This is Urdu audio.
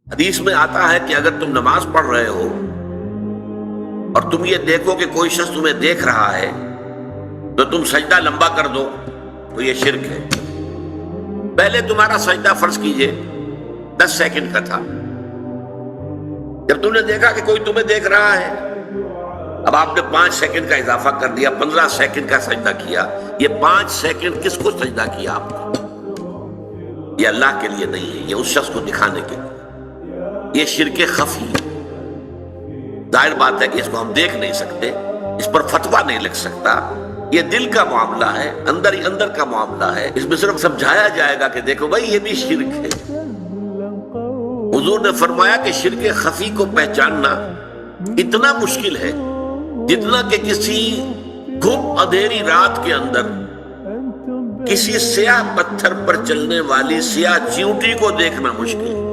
حدیث میں آتا ہے کہ اگر تم نماز پڑھ رہے ہو اور تم یہ دیکھو کہ کوئی شخص تمہیں دیکھ رہا ہے تو تم سجدہ لمبا کر دو تو یہ شرک ہے۔ پہلے تمہارا سجدہ فرض کیجئے 10 سیکنڈ کا تھا، جب تم نے دیکھا کہ کوئی تمہیں دیکھ رہا ہے اب آپ نے 5 سیکنڈ کا اضافہ کر دیا، 15 سیکنڈ کا سجدہ کیا۔ یہ 5 سیکنڈ کس کو سجدہ کیا آپ نے؟ یہ اللہ کے لیے نہیں ہے، یہ اس شخص کو دکھانے کے لیے۔ یہ شرک خفی ہے۔ ظاہر بات ہے کہ اس کو ہم دیکھ نہیں سکتے، اس پر فتویٰ نہیں لگ سکتا، یہ دل کا معاملہ ہے، اندر ہی اندر کا معاملہ ہے۔ اس میں صرف سمجھایا جائے گا کہ دیکھو بھائی یہ بھی شرک ہے۔ حضور نے فرمایا کہ شرک خفی کو پہچاننا اتنا مشکل ہے جتنا کہ کسی گم اندھیری رات کے اندر کسی سیاہ پتھر پر چلنے والی سیاہ چیونٹی کو دیکھنا مشکل ہے۔